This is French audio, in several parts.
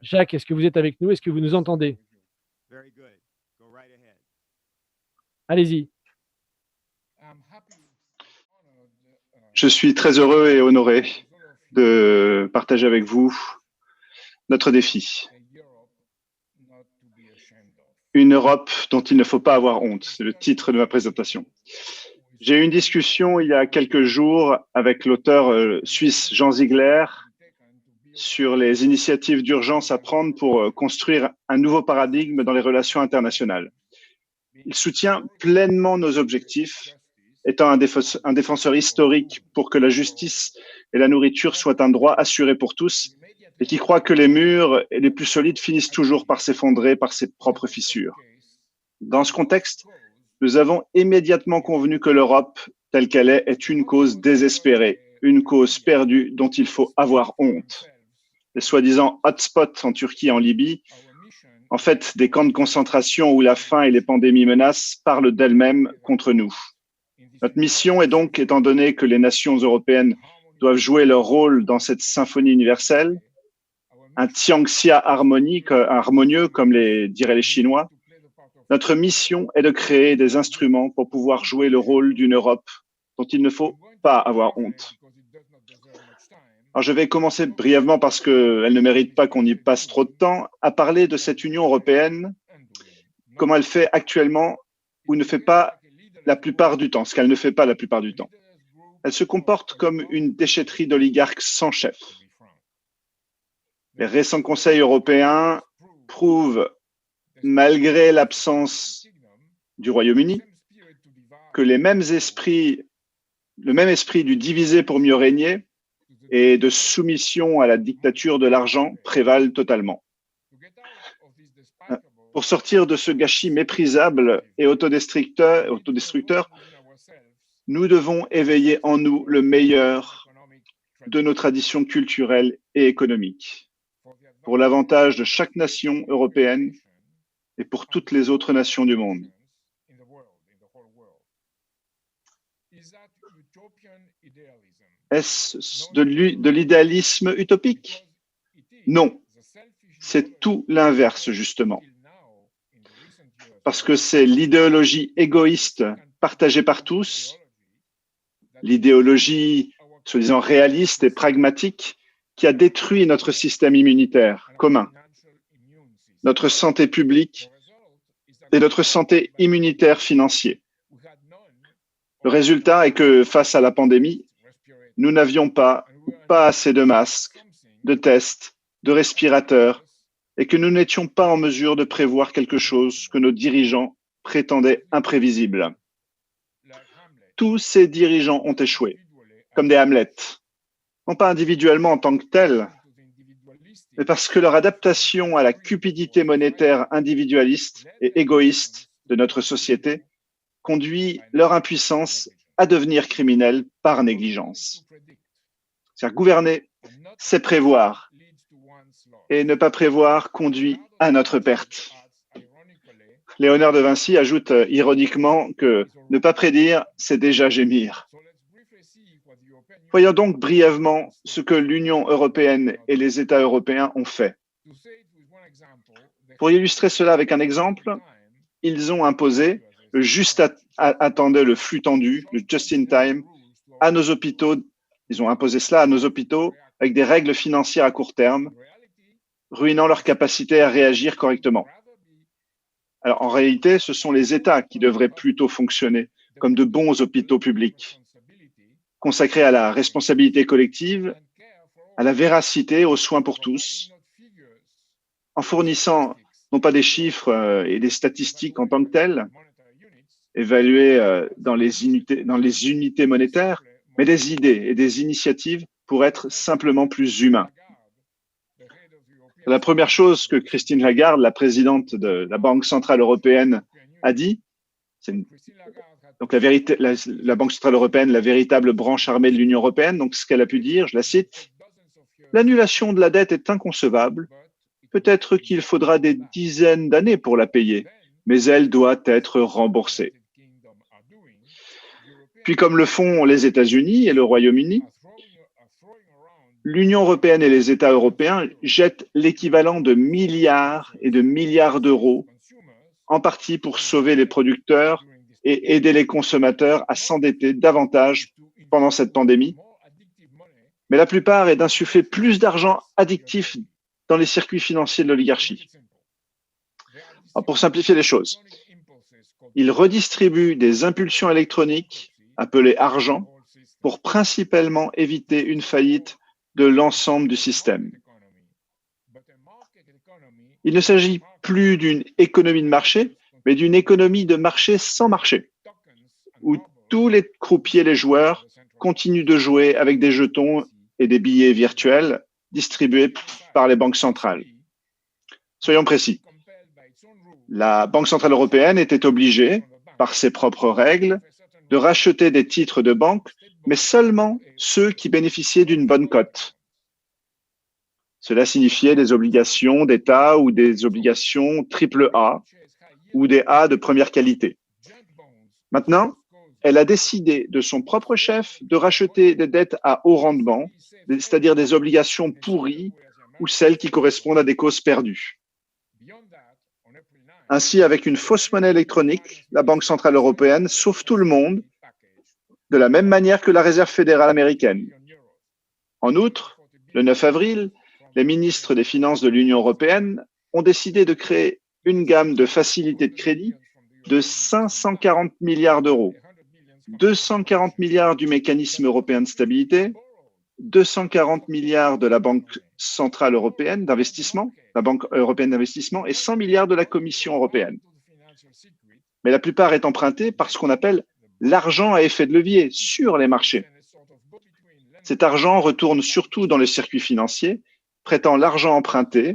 Jacques, est-ce que vous êtes avec nous? Est-ce que vous nous entendez? Allez-y. Je suis très heureux et honoré de partager avec vous notre défi. Une Europe dont il ne faut pas avoir honte, c'est le titre de ma présentation. J'ai eu une discussion il y a quelques jours avec l'auteur suisse Jean Ziegler sur les initiatives d'urgence à prendre pour construire un nouveau paradigme dans les relations internationales. Il soutient pleinement nos objectifs, étant un défenseur historique pour que la justice et la nourriture soient un droit assuré pour tous, et qui croit que les murs les plus solides finissent toujours par s'effondrer par ses propres fissures. Dans ce contexte, nous avons immédiatement convenu que l'Europe, telle qu'elle est une cause désespérée, une cause perdue dont il faut avoir honte. Les soi-disant hotspots en Turquie et en Libye, en fait, des camps de concentration où la faim et les pandémies menacent, parlent d'elles-mêmes contre nous. Notre mission est donc, étant donné que les nations européennes doivent jouer leur rôle dans cette symphonie universelle, un tianxia harmonieux, comme diraient les Chinois, notre mission est de créer des instruments pour pouvoir jouer le rôle d'une Europe dont il ne faut pas avoir honte. Alors, je vais commencer brièvement, parce qu'elle ne mérite pas qu'on y passe trop de temps, à parler de cette Union européenne, comment elle fait actuellement ou ne fait pas la plupart du temps, ce qu'elle ne fait pas la plupart du temps. Elle se comporte comme une déchetterie d'oligarques sans chef. Les récents conseils européens prouvent, malgré l'absence du Royaume-Uni, que le même esprit du diviser pour mieux régner et de soumission à la dictature de l'argent prévalent totalement. Pour sortir de ce gâchis méprisable et autodestructeur, nous devons éveiller en nous le meilleur de nos traditions culturelles et économiques, pour l'avantage de chaque nation européenne et pour toutes les autres nations du monde. Est-ce de l'idéalisme utopique? Non, c'est tout l'inverse, justement. Parce que c'est l'idéologie égoïste partagée par tous, l'idéologie soi-disant réaliste et pragmatique qui a détruit notre système immunitaire commun, notre santé publique et notre santé immunitaire financière. Le résultat est que face à la pandémie, nous n'avions pas assez de masques, de tests, de respirateurs, et que nous n'étions pas en mesure de prévoir quelque chose que nos dirigeants prétendaient imprévisible. Tous ces dirigeants ont échoué, comme des Hamlet, non pas individuellement en tant que tels, mais parce que leur adaptation à la cupidité monétaire individualiste et égoïste de notre société conduit leur impuissance à devenir criminelle par négligence. C'est-à-dire gouverner, c'est prévoir, et ne pas prévoir conduit à notre perte. Léonard de Vinci ajoute ironiquement que ne pas prédire, c'est déjà gémir. Voyons donc brièvement ce que l'Union européenne et les États européens ont fait. Pour illustrer cela avec un exemple, ils ont imposé le juste attendait le flux tendu, le just in time, à nos hôpitaux. Ils ont imposé cela à nos hôpitaux avec des règles financières à court terme, ruinant leur capacité à réagir correctement. Alors, en réalité, ce sont les États qui devraient plutôt fonctionner comme de bons hôpitaux publics, consacrés à la responsabilité collective, à la véracité, aux soins pour tous, en fournissant non pas des chiffres et des statistiques en tant que telles, évaluées dans les unités monétaires, mais des idées et des initiatives pour être simplement plus humains. La première chose que Christine Lagarde, la présidente de la Banque centrale européenne, a dit, donc la Banque centrale européenne, la véritable branche armée de l'Union européenne, donc ce qu'elle a pu dire, je la cite, « L'annulation de la dette est inconcevable. Peut-être qu'il faudra des dizaines d'années pour la payer, mais elle doit être remboursée. » Puis comme le font les États-Unis et le Royaume-Uni, l'Union européenne et les États européens jettent l'équivalent de milliards et de milliards d'euros, en partie pour sauver les producteurs et aider les consommateurs à s'endetter davantage pendant cette pandémie. Mais la plupart est d'insuffler plus d'argent addictif dans les circuits financiers de l'oligarchie. Pour simplifier les choses, ils redistribuent des impulsions électroniques, appelées argent, pour principalement éviter une faillite de l'ensemble du système. Il ne s'agit plus d'une économie de marché, mais d'une économie de marché sans marché, où tous les croupiers et les joueurs continuent de jouer avec des jetons et des billets virtuels distribués par les banques centrales. Soyons précis. La Banque centrale européenne était obligée, par ses propres règles, de racheter des titres de banque, mais seulement ceux qui bénéficiaient d'une bonne cote. Cela signifiait des obligations d'État ou des obligations triple A ou des A de première qualité. Maintenant, elle a décidé de son propre chef de racheter des dettes à haut rendement, c'est-à-dire des obligations pourries ou celles qui correspondent à des causes perdues. Ainsi, avec une fausse monnaie électronique, la Banque centrale européenne sauve tout le monde de la même manière que la Réserve fédérale américaine. En outre, le 9 avril, les ministres des Finances de l'Union européenne ont décidé de créer une gamme de facilités de crédit de 540 milliards d'euros, 240 milliards du mécanisme européen de stabilité, 240 milliards de la Banque centrale européenne d'investissement, la Banque européenne d'investissement, et 100 milliards de la Commission européenne. Mais la plupart est emprunté par ce qu'on appelle l'argent à effet de levier sur les marchés. Cet argent retourne surtout dans les circuits financiers, prêtant l'argent emprunté,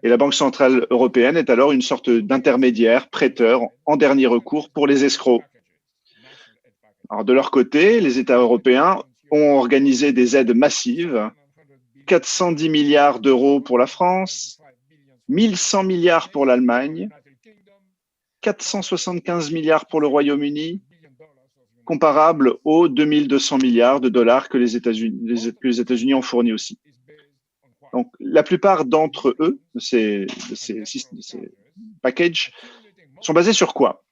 et la Banque centrale européenne est alors une sorte d'intermédiaire, prêteur en dernier recours pour les escrocs. Alors, de leur côté, les États européens ont organisé des aides massives, 410 milliards d'euros pour la France, 1100 milliards pour l'Allemagne, 475 milliards pour le Royaume-Uni, comparable aux 2200 milliards de dollars que les États-Unis ont fournis aussi. Donc, la plupart d'entre eux, de ces packages, sont basés sur quoi?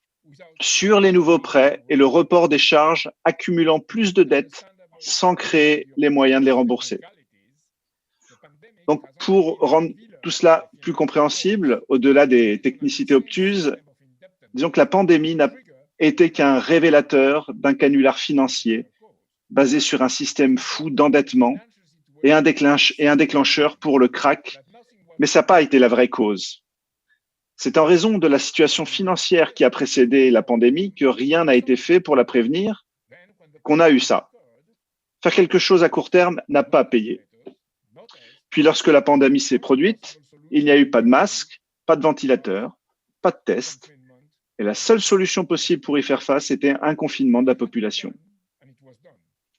Sur les nouveaux prêts et le report des charges accumulant plus de dettes sans créer les moyens de les rembourser. Donc, pour rendre tout cela plus compréhensible, au-delà des technicités obtuses, disons que la pandémie n'a été qu'un révélateur d'un canular financier basé sur un système fou d'endettement et un déclencheur pour le krach, mais ça n'a pas été la vraie cause. C'est en raison de la situation financière qui a précédé la pandémie que rien n'a été fait pour la prévenir, qu'on a eu ça. Faire quelque chose à court terme n'a pas payé. Puis lorsque la pandémie s'est produite, il n'y a eu pas de masque, pas de ventilateur, pas de tests, et la seule solution possible pour y faire face était un confinement de la population. Il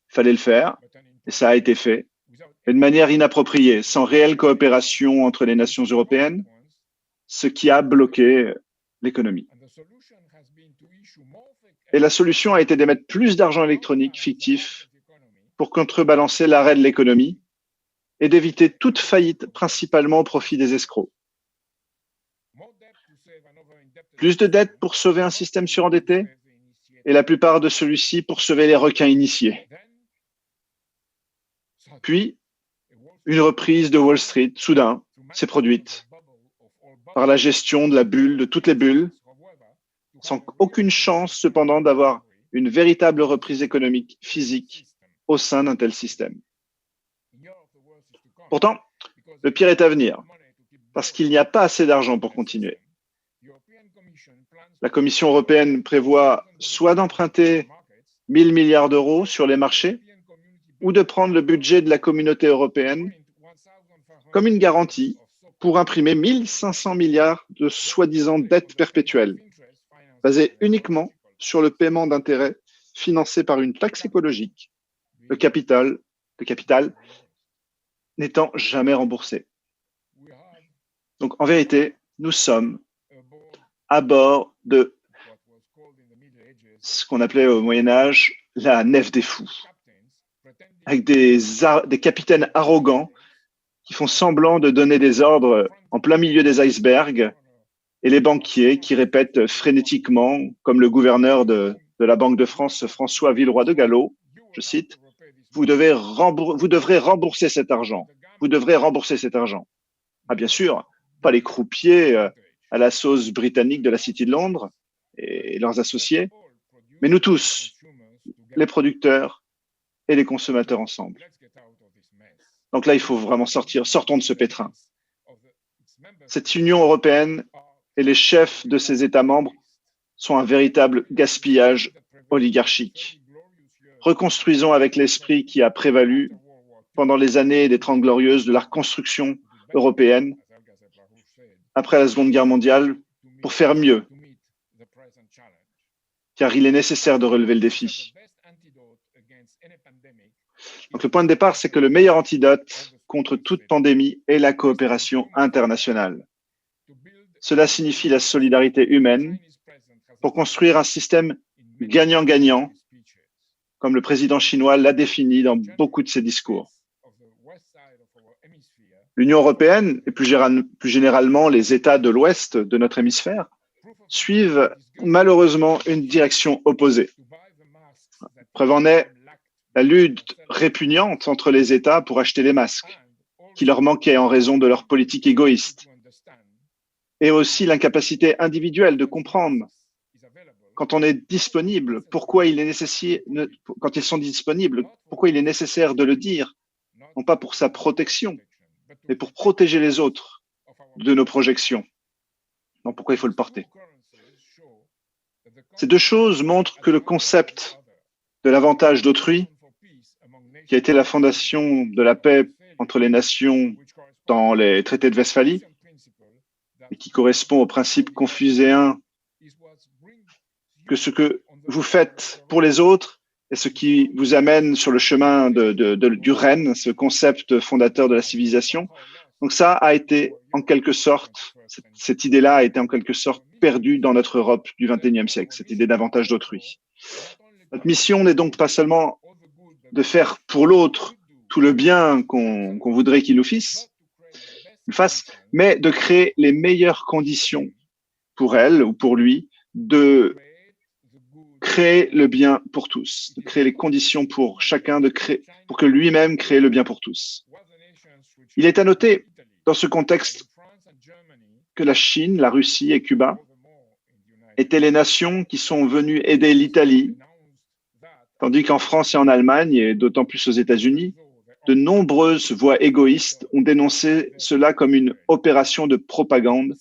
fallait le faire, et ça a été fait, mais de manière inappropriée, sans réelle coopération entre les nations européennes, ce qui a bloqué l'économie. Et la solution a été d'émettre plus d'argent électronique fictif pour contrebalancer l'arrêt de l'économie et d'éviter toute faillite, principalement au profit des escrocs. Plus de dettes pour sauver un système surendetté et la plupart de celui-ci pour sauver les requins initiés. Puis, une reprise de Wall Street, soudain, s'est produite par la gestion de la bulle, de toutes les bulles, sans aucune chance cependant d'avoir une véritable reprise économique physique au sein d'un tel système. Pourtant, le pire est à venir, parce qu'il n'y a pas assez d'argent pour continuer. La Commission européenne prévoit soit d'emprunter 1 000 milliards d'euros sur les marchés, ou de prendre le budget de la communauté européenne comme une garantie pour imprimer 1 500 milliards de soi-disant dettes perpétuelles, basées uniquement sur le paiement d'intérêts financés par une taxe écologique, le capital n'étant jamais remboursé. Donc, en vérité, nous sommes à bord de ce qu'on appelait au Moyen-Âge la nef des fous. avec des capitaines arrogants qui font semblant de donner des ordres en plein milieu des icebergs, et les banquiers qui répètent frénétiquement, comme le gouverneur de la Banque de France, François Villeroy de Galhau, je cite, vous devrez rembourser cet argent. Vous devrez rembourser cet argent. Ah, bien sûr, pas les croupiers à la sauce britannique de la City de Londres et leurs associés, mais nous tous, les producteurs et les consommateurs ensemble. Donc là, il faut vraiment sortons de ce pétrin. Cette Union européenne et les chefs de ses États membres sont un véritable gaspillage oligarchique. Reconstruisons avec l'esprit qui a prévalu pendant les années des Trente Glorieuses de la reconstruction européenne après la Seconde Guerre mondiale pour faire mieux, car il est nécessaire de relever le défi. Donc, le point de départ, c'est que le meilleur antidote contre toute pandémie est la coopération internationale. Cela signifie la solidarité humaine pour construire un système gagnant-gagnant, comme le président chinois l'a défini dans beaucoup de ses discours. L'Union européenne, et plus généralement les États de l'Ouest de notre hémisphère, suivent malheureusement une direction opposée. Preuve en est la lutte répugnante entre les États pour acheter les masques, qui leur manquaient en raison de leur politique égoïste, et aussi l'incapacité individuelle de comprendre quand on est disponible, pourquoi il est nécessaire, quand ils sont disponibles, pourquoi il est nécessaire de le dire, non pas pour sa protection, mais pour protéger les autres de nos projections. Non, pourquoi il faut le porter. Ces deux choses montrent que le concept de l'avantage d'autrui, qui a été la fondation de la paix entre les nations dans les traités de Westphalie, et qui correspond au principe confucéen que ce que vous faites pour les autres est ce qui vous amène sur le chemin du règne, ce concept fondateur de la civilisation. Donc ça a été en quelque sorte, cette idée-là a été en quelque sorte perdue dans notre Europe du XXIe siècle, cette idée d'avantage d'autrui. Notre mission n'est donc pas seulement de faire pour l'autre tout le bien qu'on voudrait qu'il nous fasse, mais de créer les meilleures conditions pour elle ou pour lui de créer le bien pour tous, de créer les conditions pour chacun, pour que lui-même crée le bien pour tous. Il est à noter dans ce contexte que la Chine, la Russie et Cuba étaient les nations qui sont venues aider l'Italie, tandis qu'en France et en Allemagne, et d'autant plus aux États-Unis, de nombreuses voix égoïstes ont dénoncé cela comme une opération de propagande,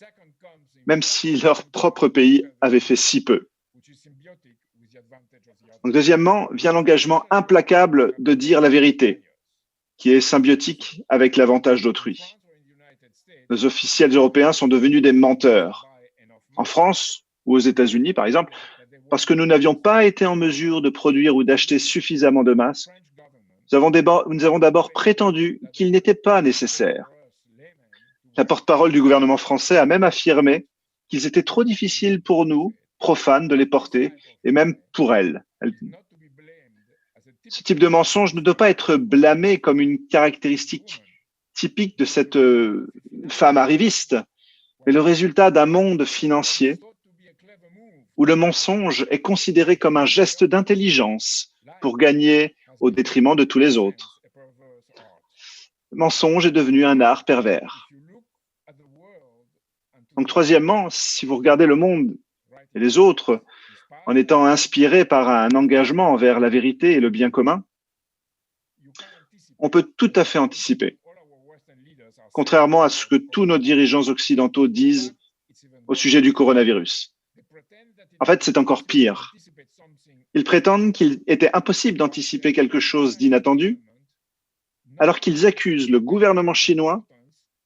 même si leur propre pays avait fait si peu. Donc, deuxièmement, vient l'engagement implacable de dire la vérité, qui est symbiotique avec l'avantage d'autrui. Nos officiels européens sont devenus des menteurs. En France ou aux États-Unis, par exemple, parce que nous n'avions pas été en mesure de produire ou d'acheter suffisamment de masques, nous avons d'abord prétendu qu'ils n'étaient pas nécessaires. La porte-parole du gouvernement français a même affirmé qu'ils étaient trop difficiles pour nous, profanes, de les porter, et même pour elles. Ce type de mensonge ne doit pas être blâmé comme une caractéristique typique de cette femme arriviste, mais le résultat d'un monde financier où le mensonge est considéré comme un geste d'intelligence pour gagner au détriment de tous les autres. Le mensonge est devenu un art pervers. Donc, troisièmement, si vous regardez le monde et les autres en étant inspirés par un engagement envers la vérité et le bien commun, on peut tout à fait anticiper, contrairement à ce que tous nos dirigeants occidentaux disent au sujet du coronavirus. En fait, c'est encore pire. Ils prétendent qu'il était impossible d'anticiper quelque chose d'inattendu, alors qu'ils accusent le gouvernement chinois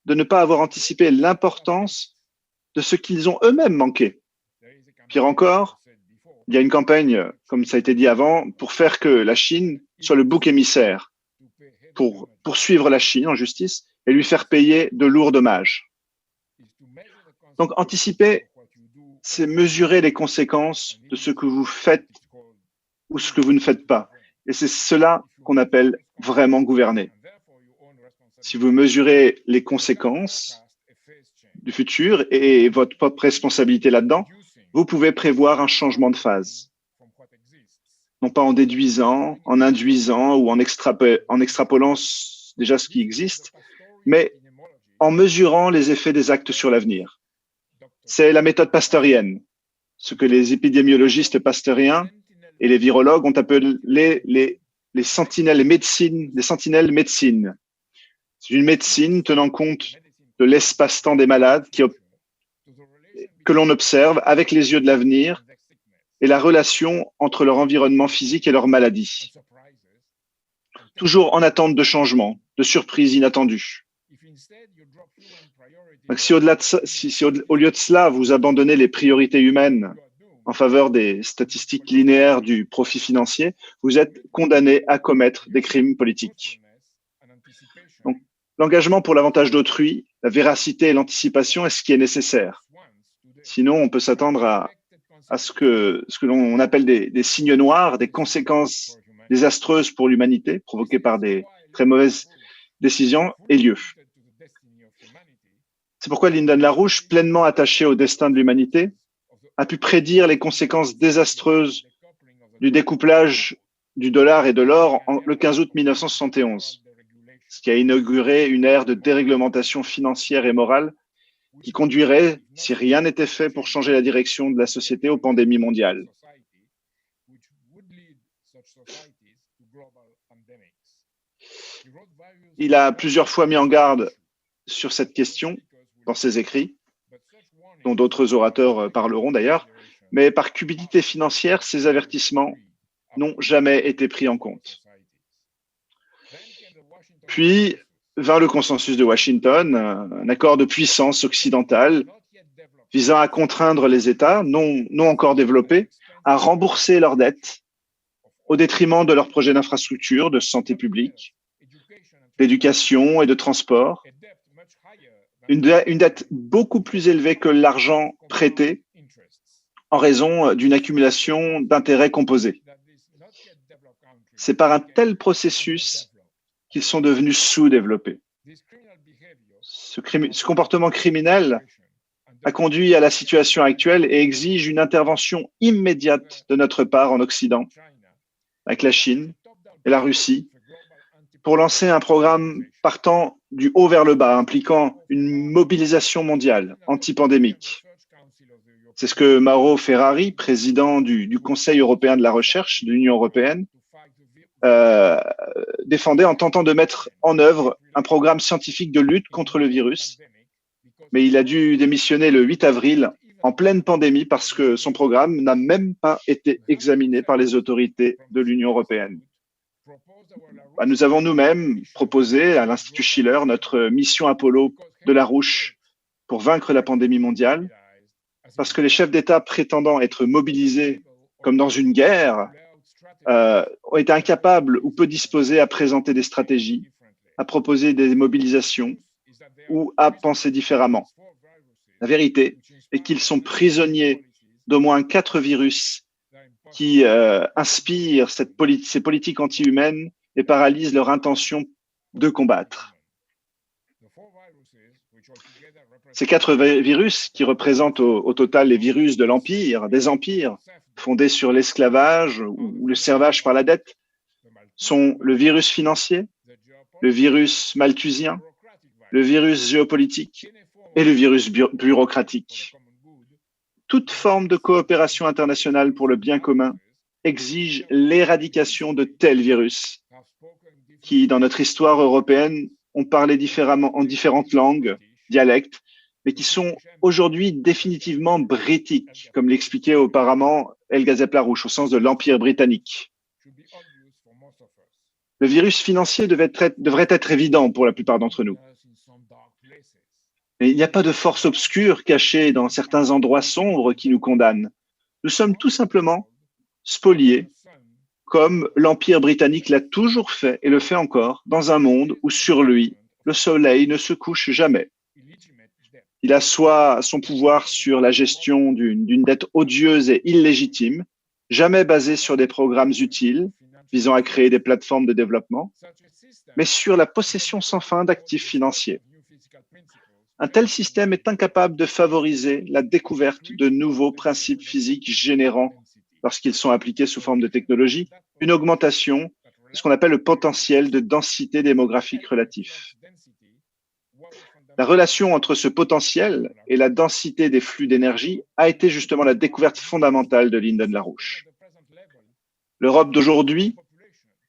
de ne pas avoir anticipé l'importance de ce qu'ils ont eux-mêmes manqué. Pire encore, il y a une campagne, comme ça a été dit avant, pour faire que la Chine soit le bouc émissaire, pour poursuivre la Chine en justice et lui faire payer de lourds dommages. Donc, anticiper, c'est mesurer les conséquences de ce que vous faites ou ce que vous ne faites pas. Et c'est cela qu'on appelle vraiment gouverner. Si vous mesurez les conséquences du futur et votre propre responsabilité là-dedans, vous pouvez prévoir un changement de phase. Non pas en déduisant, en induisant ou en extrapolant déjà ce qui existe, mais en mesurant les effets des actes sur l'avenir. C'est la méthode pasteurienne, ce que les épidémiologistes pasteuriens et les virologues ont appelé les sentinelles médecine. C'est une médecine tenant compte de l'espace-temps des malades que l'on observe avec les yeux de l'avenir et la relation entre leur environnement physique et leur maladie. Toujours en attente de changements, de surprises inattendues. Donc, si au lieu de cela, vous abandonnez les priorités humaines en faveur des statistiques linéaires du profit financier, vous êtes condamné à commettre des crimes politiques. Donc, l'engagement pour l'avantage d'autrui, la véracité et l'anticipation est ce qui est nécessaire. Sinon, on peut s'attendre à ce que l'on appelle des signes noirs, des conséquences désastreuses pour l'humanité provoquées par des très mauvaises décisions aient lieu. C'est pourquoi Lyndon LaRouche, pleinement attaché au destin de l'humanité, a pu prédire les conséquences désastreuses du découplage du dollar et de l'or le 15 août 1971, ce qui a inauguré une ère de déréglementation financière et morale qui conduirait, si rien n'était fait pour changer la direction de la société, aux pandémies mondiales. Il a plusieurs fois mis en garde sur cette question dans ses écrits, dont d'autres orateurs parleront d'ailleurs, mais par cupidité financière, ces avertissements n'ont jamais été pris en compte. Puis vint le consensus de Washington, un accord de puissance occidentale visant à contraindre les États non encore développés à rembourser leurs dettes au détriment de leurs projets d'infrastructure, de santé publique, d'éducation et de transport, une dette beaucoup plus élevée que l'argent prêté en raison d'une accumulation d'intérêts composés. C'est par un tel processus qu'ils sont devenus sous-développés. Ce comportement criminel a conduit à la situation actuelle et exige une intervention immédiate de notre part en Occident, avec la Chine et la Russie, pour lancer un programme partant du haut vers le bas, impliquant une mobilisation mondiale anti-pandémique. C'est ce que Mauro Ferrari, président du Conseil européen de la recherche de l'Union européenne, défendait en tentant de mettre en œuvre un programme scientifique de lutte contre le virus. Mais il a dû démissionner le 8 avril en pleine pandémie parce que son programme n'a même pas été examiné par les autorités de l'Union européenne. Nous avons nous-mêmes proposé à l'Institut Schiller notre mission Apollo de LaRouche pour vaincre la pandémie mondiale, parce que les chefs d'État prétendant être mobilisés comme dans une guerre ont été incapables ou peu disposés à présenter des stratégies, à proposer des mobilisations ou à penser différemment. La vérité est qu'ils sont prisonniers d'au moins 4 virus qui inspirent ces politiques anti-humaines et paralysent leur intention de combattre. Ces 4 virus, qui représentent au total les virus de l'empire, des empires, fondés sur l'esclavage ou le servage par la dette, sont le virus financier, le virus malthusien, le virus géopolitique et le virus bureaucratique. Toute forme de coopération internationale pour le bien commun exige l'éradication de tels virus qui, dans notre histoire européenne, ont parlé différemment en différentes langues, dialectes, mais qui sont aujourd'hui définitivement britiques, comme l'expliquait auparavant Helga Zepp-LaRouche, au sens de l'Empire britannique. Le virus financier devrait être évident pour la plupart d'entre nous. Mais il n'y a pas de force obscure cachée dans certains endroits sombres qui nous condamnent. Nous sommes tout simplement spoliés, comme l'Empire britannique l'a toujours fait et le fait encore, dans un monde où sur lui, le soleil ne se couche jamais. Il assoit son pouvoir sur la gestion d'une dette odieuse et illégitime, jamais basée sur des programmes utiles, visant à créer des plateformes de développement, mais sur la possession sans fin d'actifs financiers. Un tel système est incapable de favoriser la découverte de nouveaux principes physiques générant, lorsqu'ils sont appliqués sous forme de technologie, une augmentation de ce qu'on appelle le potentiel de densité démographique relatif. La relation entre ce potentiel et la densité des flux d'énergie a été justement la découverte fondamentale de Lyndon LaRouche. L'Europe d'aujourd'hui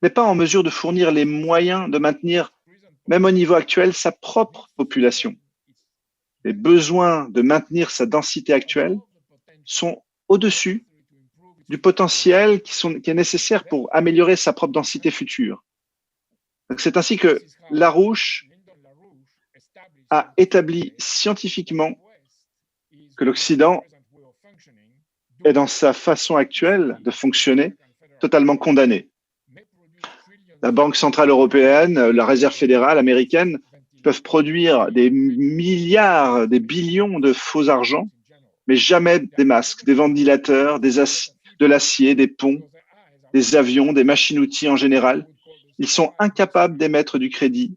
n'est pas en mesure de fournir les moyens de maintenir, même au niveau actuel, sa propre population. Les besoins de maintenir sa densité actuelle sont au-dessus du potentiel qui est nécessaire pour améliorer sa propre densité future. C'est ainsi que LaRouche a établi scientifiquement que l'Occident est dans sa façon actuelle de fonctionner totalement condamné. La Banque centrale européenne, la Réserve fédérale américaine peuvent produire des milliards, des billions de faux argent, mais jamais des masques, des ventilateurs, de l'acier, des ponts, des avions, des machines-outils en général. Ils sont incapables d'émettre du crédit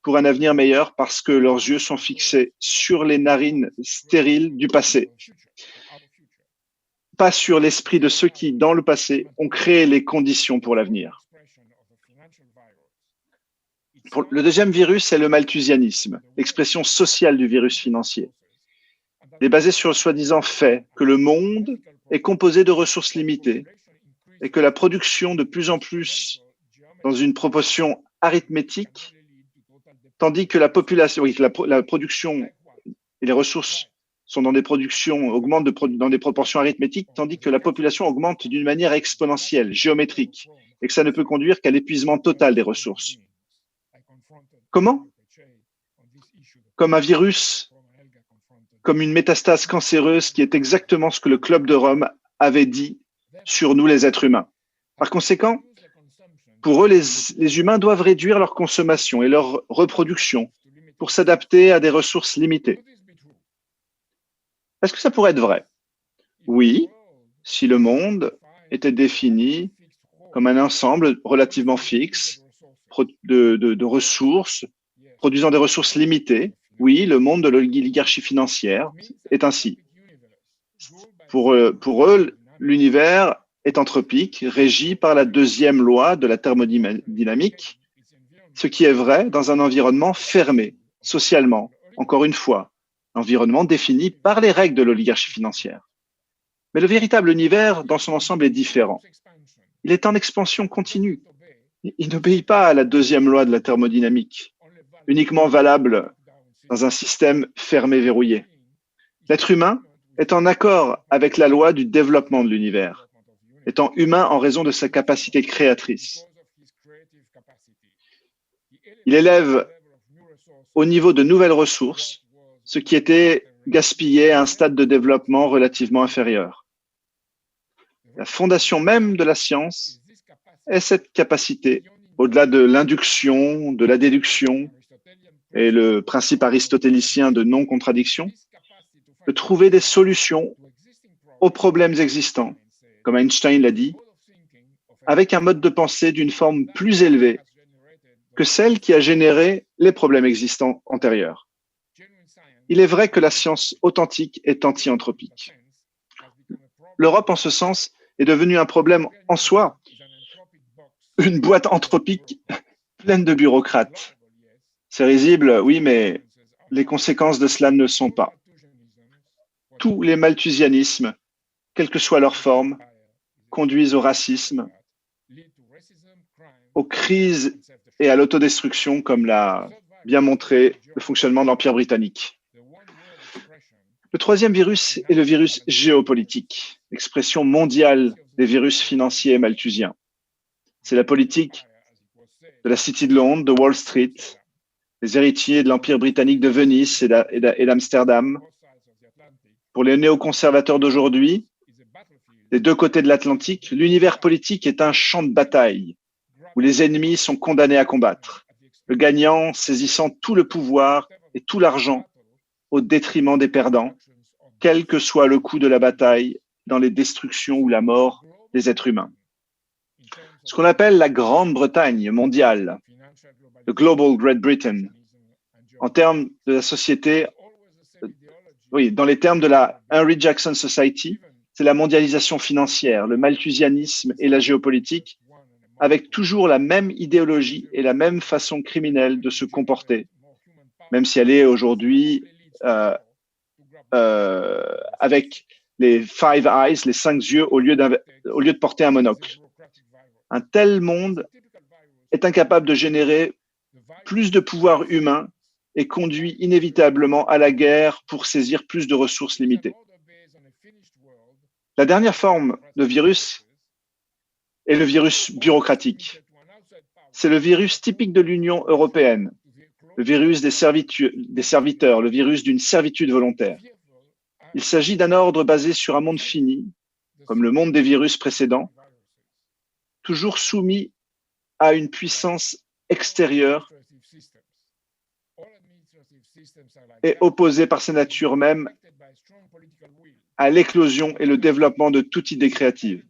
pour un avenir meilleur parce que leurs yeux sont fixés sur les narines stériles du passé, pas sur l'esprit de ceux qui, dans le passé, ont créé les conditions pour l'avenir. Le deuxième virus, c'est le malthusianisme, l'expression sociale du virus financier. Il est basé sur le soi-disant fait que le monde est composé de ressources limitées et que la production de plus en plus dans une proportion arithmétique, tandis que la population, oui, que la production et les ressources sont dans des productions, augmentent dans des proportions arithmétiques, tandis que la population augmente d'une manière exponentielle, géométrique, et que ça ne peut conduire qu'à l'épuisement total des ressources. Comment? Comme un virus, comme une métastase cancéreuse qui est exactement ce que le Club de Rome avait dit sur nous les êtres humains. Par conséquent, pour eux, les humains doivent réduire leur consommation et leur reproduction pour s'adapter à des ressources limitées. Est-ce que ça pourrait être vrai? Oui, si le monde était défini comme un ensemble relativement fixe de ressources, produisant des ressources limitées. Oui, le monde de l'oligarchie financière est ainsi. Pour eux, l'univers est anthropique, régi par la deuxième loi de la thermodynamique, ce qui est vrai dans un environnement fermé, socialement, encore une fois, environnement défini par les règles de l'oligarchie financière. Mais le véritable univers, dans son ensemble, est différent. Il est en expansion continue. Il n'obéit pas à la deuxième loi de la thermodynamique, uniquement valable dans un système fermé, verrouillé. L'être humain est en accord avec la loi du développement de l'univers, étant humain en raison de sa capacité créatrice. Il élève au niveau de nouvelles ressources ce qui était gaspillé à un stade de développement relativement inférieur. La fondation même de la science est cette capacité, au-delà de l'induction, de la déduction et le principe aristotélicien de non-contradiction, de trouver des solutions aux problèmes existants, comme Einstein l'a dit, avec un mode de pensée d'une forme plus élevée que celle qui a généré les problèmes existants antérieurs. Il est vrai que la science authentique est anti-anthropique. L'Europe, en ce sens, est devenue un problème en soi, une boîte anthropique pleine de bureaucrates. C'est risible, oui, mais les conséquences de cela ne le sont pas. Tous les malthusianismes, quelle que soit leur forme, conduisent au racisme, aux crises et à l'autodestruction, comme l'a bien montré le fonctionnement de l'Empire britannique. Le troisième virus est le virus géopolitique, expression mondiale des virus financiers malthusiens. C'est la politique de la City de Londres, de Wall Street, les héritiers de l'Empire britannique de Venise et d'Amsterdam. Pour les néoconservateurs d'aujourd'hui, des deux côtés de l'Atlantique, l'univers politique est un champ de bataille où les ennemis sont condamnés à combattre, le gagnant saisissant tout le pouvoir et tout l'argent au détriment des perdants, quel que soit le coût de la bataille dans les destructions ou la mort des êtres humains. ce qu'on appelle la Grande-Bretagne mondiale, le Global Great Britain, en termes de la société, oui, dans les termes de la Henry Jackson Society, c'est la mondialisation financière, le malthusianisme et la géopolitique, avec toujours la même idéologie et la même façon criminelle de se comporter, même si elle est aujourd'hui avec les five eyes, les 5 yeux, au lieu de porter un monocle. Un tel monde est incapable de générer plus de pouvoir humain et conduit inévitablement à la guerre pour saisir plus de ressources limitées. La dernière forme de virus est le virus bureaucratique. C'est le virus typique de l'Union européenne, le virus des serviteurs, le virus d'une servitude volontaire. Il s'agit d'un ordre basé sur un monde fini, comme le monde des virus précédents, toujours soumis à une puissance extérieure et opposé par sa nature même à l'éclosion et le développement de toute idée créative.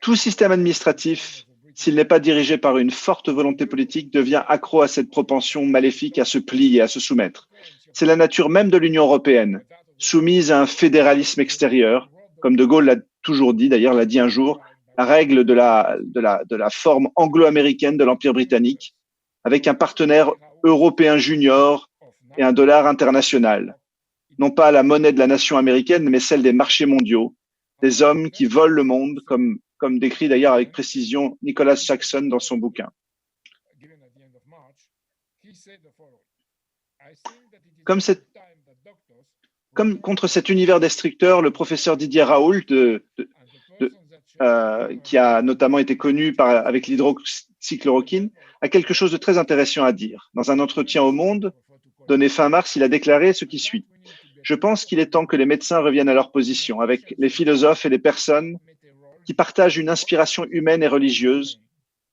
Tout système administratif, s'il n'est pas dirigé par une forte volonté politique, devient accro à cette propension maléfique à se plier, à se soumettre. C'est la nature même de l'Union européenne, soumise à un fédéralisme extérieur, comme De Gaulle l'a toujours dit, d'ailleurs l'a dit un jour, la règle de la forme anglo-américaine de l'Empire britannique, avec un partenaire européen junior et un dollar international. Non pas la monnaie de la nation américaine, mais celle des marchés mondiaux, des hommes qui volent le monde, comme décrit d'ailleurs avec précision Nicholas Jackson dans son bouquin. Comme contre cet univers destructeur, le professeur Didier Raoult, qui a notamment été connu avec l'hydroxychloroquine, a quelque chose de très intéressant à dire. Dans un entretien au Monde, donné fin mars, il a déclaré ce qui suit. Je pense qu'il est temps que les médecins reviennent à leur position, avec les philosophes et les personnes qui partagent une inspiration humaine et religieuse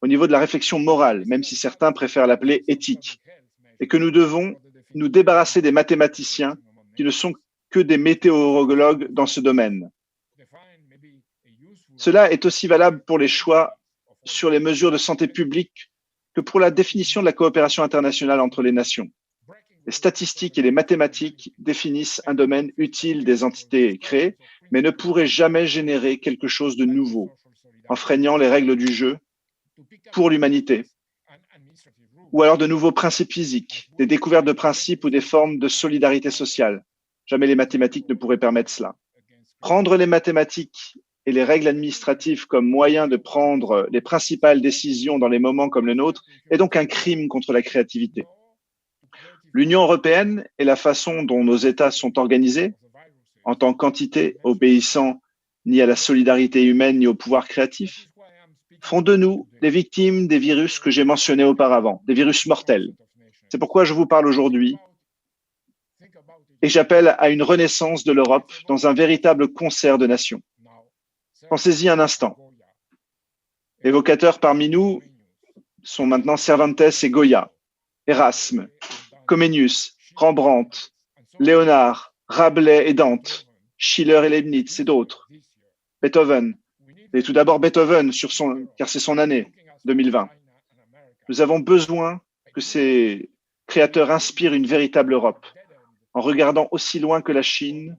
au niveau de la réflexion morale, même si certains préfèrent l'appeler éthique, et que nous devons nous débarrasser des mathématiciens qui ne sont que des météorologues dans ce domaine. Cela est aussi valable pour les choix sur les mesures de santé publique que pour la définition de la coopération internationale entre les nations. Les statistiques et les mathématiques définissent un domaine utile des entités créées, mais ne pourraient jamais générer quelque chose de nouveau, enfreignant les règles du jeu pour l'humanité. Ou alors de nouveaux principes physiques, des découvertes de principes ou des formes de solidarité sociale. Jamais les mathématiques ne pourraient permettre cela. Prendre les mathématiques et les règles administratives comme moyen de prendre les principales décisions dans les moments comme le nôtre est donc un crime contre la créativité. L'Union européenne et la façon dont nos États sont organisés, en tant qu'entité obéissant ni à la solidarité humaine ni au pouvoir créatif, font de nous les victimes des virus que j'ai mentionnés auparavant, des virus mortels. C'est pourquoi je vous parle aujourd'hui et j'appelle à une renaissance de l'Europe dans un véritable concert de nations. Pensez-y un instant. Évocateurs parmi nous sont maintenant Cervantes et Goya, Erasme, Comenius, Rembrandt, Léonard, Rabelais et Dante, Schiller et Leibniz et d'autres, Beethoven. Et tout d'abord Beethoven, car c'est son année 2020. Nous avons besoin que ces créateurs inspirent une véritable Europe, en regardant aussi loin que la Chine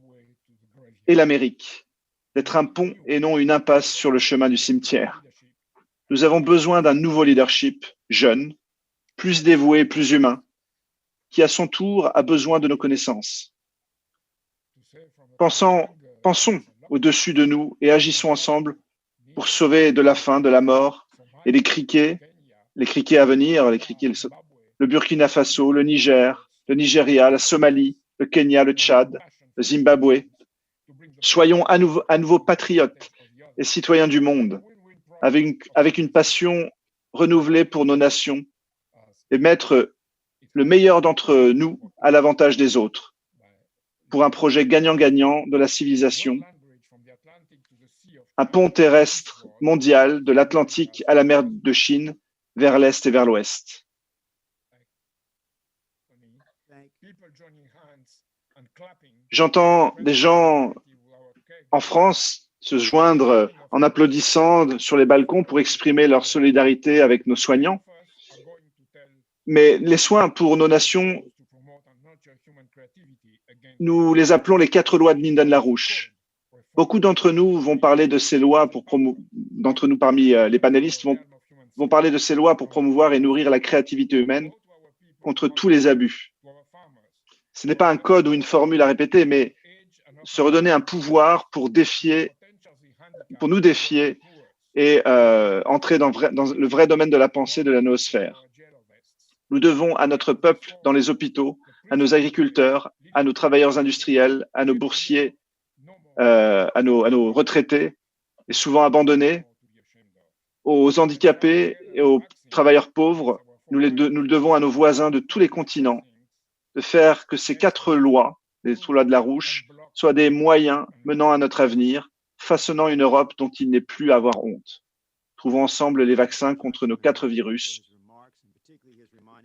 et l'Amérique, d'être un pont et non une impasse sur le chemin du cimetière. Nous avons besoin d'un nouveau leadership, jeune, plus dévoué, plus humain, qui à son tour a besoin de nos connaissances. Pensons au-dessus de nous et agissons ensemble pour sauver de la faim, de la mort et les criquets à venir, le Burkina Faso, le Niger, le Nigeria, la Somalie, le Kenya, le Tchad, le Zimbabwe. Soyons à nouveau patriotes et citoyens du monde, avec une passion renouvelée pour nos nations et mettre le meilleur d'entre nous à l'avantage des autres, pour un projet gagnant-gagnant de la civilisation, un pont terrestre mondial de l'Atlantique à la mer de Chine, vers l'Est et vers l'Ouest. J'entends des gens en France se joindre en applaudissant sur les balcons pour exprimer leur solidarité avec nos soignants. Mais les soins pour nos nations, nous les appelons les 4 lois de Linden-Larouche. Beaucoup d'entre nous vont parler de ces lois d'entre nous parmi les panélistes vont parler de ces lois pour promouvoir et nourrir la créativité humaine contre tous les abus. Ce n'est pas un code ou une formule à répéter, mais se redonner un pouvoir pour nous défier et entrer dans le vrai domaine de la pensée de la noosphère. Nous devons à notre peuple dans les hôpitaux, à nos agriculteurs, à nos travailleurs industriels, à nos boursiers, à nos retraités, et souvent abandonnés, aux handicapés et aux travailleurs pauvres. Nous le devons à nos voisins de tous les continents de faire que ces 4 lois, les lois de Larouche, soient des moyens menant à notre avenir, façonnant une Europe dont il n'est plus à avoir honte. Trouvons ensemble les vaccins contre nos 4 virus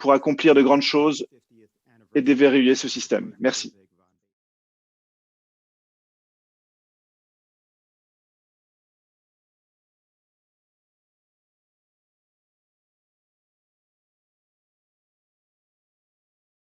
pour accomplir de grandes choses et déverrouiller ce système. Merci.